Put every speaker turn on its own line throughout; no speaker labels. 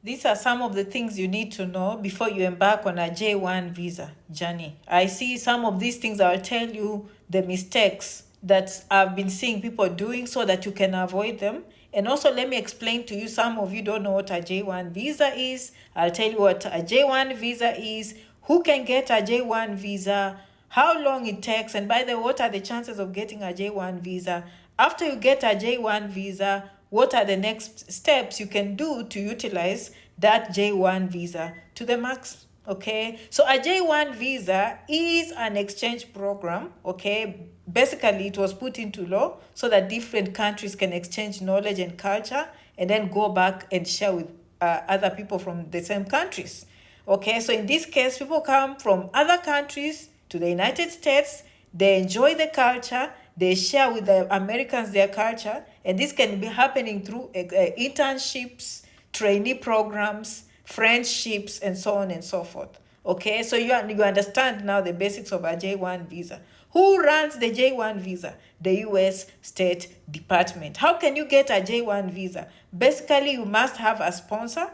These are some of the things you need to know before you embark on a J1 visa journey. I see some of these things. I'll tell you the mistakes that I've been seeing people doing so that you can avoid them. And also let me explain to you, some of you don't know what a J1 visa is. I'll tell you what a J1 visa is, who can get a J1 visa, how long it takes, and by the way, what are the chances of getting a J1 visa? After you get a J1 visa, what are the next steps you can do to utilize that J1 visa to the max? Okay, so a J1 visa is an exchange program. Okay, basically it was put into law so that different countries can exchange knowledge and culture and then go back and share with other people from the same countries. Okay, so in this case, people come from other countries to the United States, they enjoy the culture, they share with the Americans their culture, and this can be happening through internships, trainee programs, friendships, and so on and so forth. Okay, so you understand now the basics of a J1 visa. Who runs the J1 visa? The US State Department. How can you get a J1 visa? Basically, you must have a sponsor.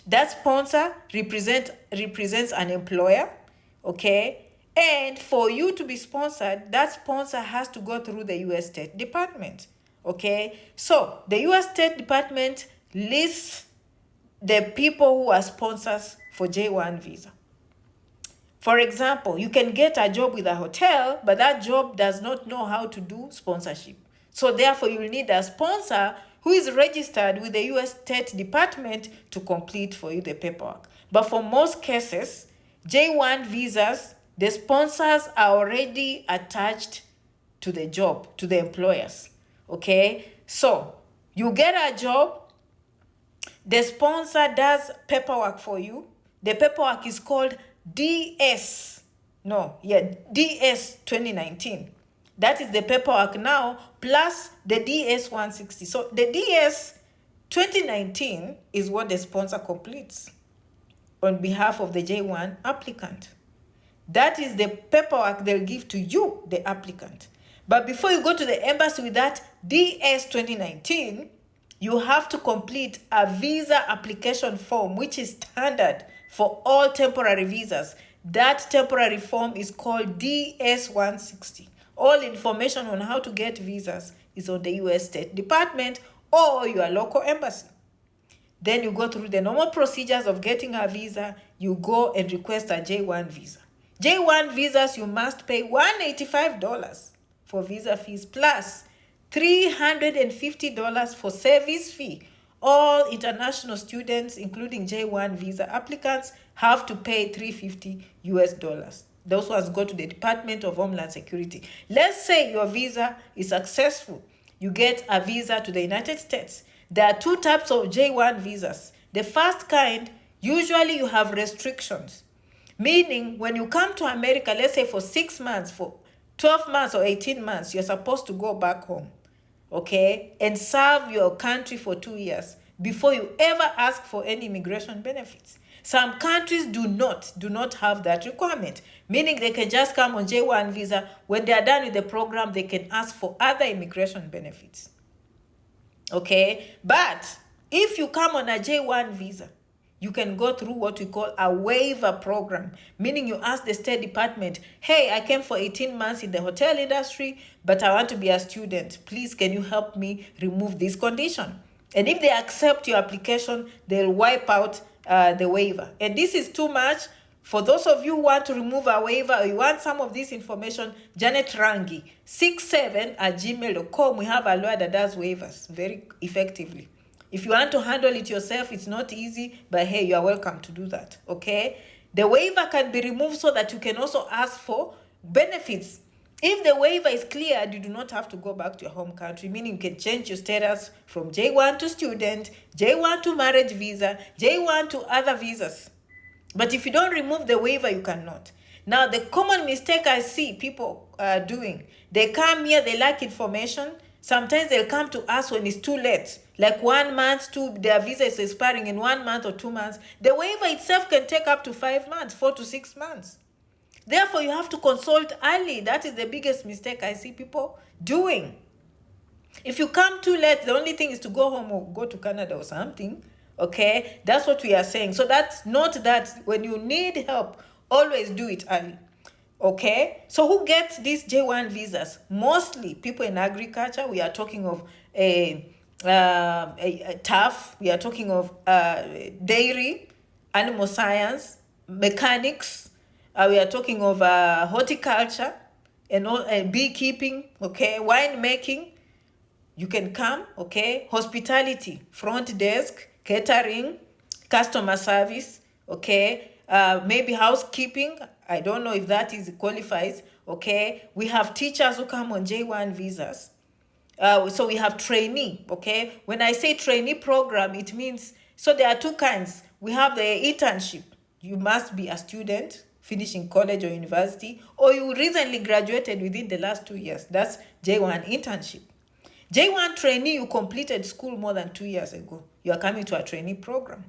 That sponsor represents an employer, okay? And for you to be sponsored, that sponsor has to go through the US State Department, okay? So the US State Department lists the people who are sponsors for J1 visa. For example, you can get a job with a hotel, but that job does not know how to do sponsorship. So therefore, you'll need a sponsor who is registered with the US State Department to complete for you the paperwork. But for most cases, J1 visas, the sponsors are already attached to the job, to the employers. Okay? So you get a job, the sponsor does paperwork for you. The paperwork is called DS 2019. That is the paperwork now, plus the DS 160. So the DS 2019 is what the sponsor completes on behalf of the J1 applicant. That is the paperwork they'll give to you, the applicant. But before you go to the embassy with that DS 2019, you have to complete a visa application form, which is standard for all temporary visas. That temporary form is called DS 160. All information on how to get visas is on the US State Department or your local embassy. Then you go through the normal procedures of getting a visa. You go and request a J1 visa. J1 visas, you must pay $185 for visa fees plus $350 for service fee. All international students, including J1 visa applicants, have to pay $350 US. Those ones go to the Department of Homeland Security. Let's say your visa is successful. You get a visa to the United States. There are two types of J1 visas. The first kind, usually you have restrictions. Meaning, when you come to America, let's say for 6 months, for 12 months or 18 months, you're supposed to go back home, okay, and serve your country for 2 years before you ever ask for any immigration benefits. Some countries do not have that requirement, meaning they can just come on J1 visa. When they are done with the program, they can ask for other immigration benefits, okay? But if you come on a J1 visa, you can go through what we call a waiver program, meaning you ask the State Department, hey, I came for 18 months in the hotel industry, but I want to be a student. Please, can you help me remove this condition? And if they accept your application, they'll wipe out the waiver. And this is too much. For those of you who want to remove a waiver or you want some of this information, Janet Rangi, 67@gmail.com. We have a lawyer that does waivers very effectively. If you want to handle it yourself, it's not easy, but hey, you are welcome to do that, okay? The waiver can be removed so that you can also ask for benefits. If the waiver is cleared, you do not have to go back to your home country, meaning you can change your status from J1 to student, J1 to marriage visa, J1 to other visas. But if you don't remove the waiver, you cannot. Now, the common mistake I see people doing, they come here, they lack information. Sometimes they'll come to us when it's too late, like 1 month, their visa is expiring in 1 month or 2 months. The waiver itself can take up to 5 months, 4 to 6 months. Therefore, you have to consult early. That is the biggest mistake I see people doing. If you come too late, the only thing is to go home or go to Canada or something, Okay, that's what we are saying. So that's not that when you need help, always do it early. Okay, so who gets these J1 visas? Mostly people in agriculture. We are talking of a tough. We are talking of dairy, animal science, mechanics. We are talking of horticulture and all, beekeeping. Okay, wine making. You can come. Okay, hospitality, front desk, catering, customer service. Okay, maybe housekeeping. I don't know if that is qualifies. Okay, we have teachers who come on J1 visas. So we have trainee. Okay, when I say trainee program, it means, so there are two kinds. We have the internship. You must be a student finishing college or university, or you recently graduated within the last 2 years. That's J1 internship. J1 trainee, you completed school more than 2 years ago. You are coming to a trainee program.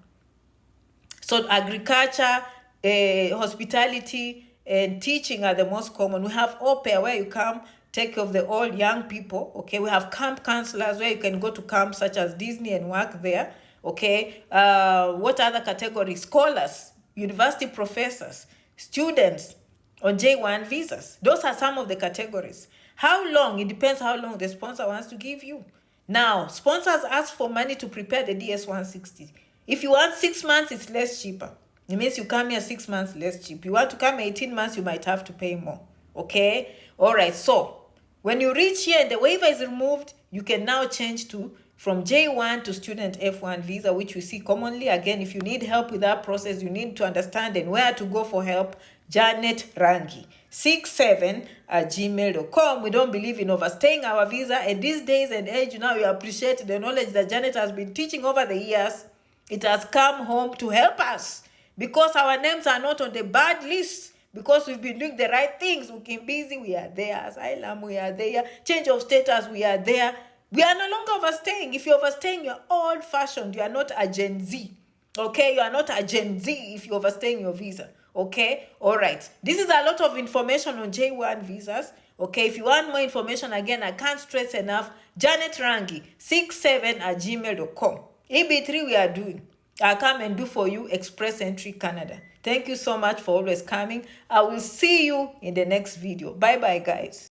So agriculture, hospitality, and teaching are the most common. We have au pair, where you come take care of the old young people. Okay, we have camp counselors, where you can go to camps such as Disney and work there. Okay, what other categories? Scholars, university professors, students on J1 visas. Those are some of the categories. How long? It depends how long the sponsor wants to give you. Now, sponsors ask for money to prepare the DS-160. If you want 6 months, it's less cheaper. It means you come here 6 months less cheap. You want to come 18 months, you might have to pay more. Okay? All right. So when you reach here and the waiver is removed, you can now change to from J1 to student F1 visa, which we see commonly. Again, if you need help with that process, you need to understand and where to go for help. Janet Rangi 67@gmail.com. We don't believe in overstaying our visa. At these days and age, now we appreciate the knowledge that Janet has been teaching over the years. It has come home to help us because our names are not on the bad list, because we've been doing the right things. Ukimbizi, we are there. Asylum, we are there. Change of status, we are there. We are no longer overstaying. If you're overstaying, you're old-fashioned. You are not a Gen Z. Okay? You are not a Gen Z if you're overstaying your visa. Okay? All right. This is a lot of information on J1 visas. Okay? If you want more information, again, I can't stress enough. Janet Rangi, 67@gmail.com. EB3 we are doing. I'll come and do for you Express Entry Canada. Thank you so much for always coming. I will see you in the next video. Bye-bye, guys.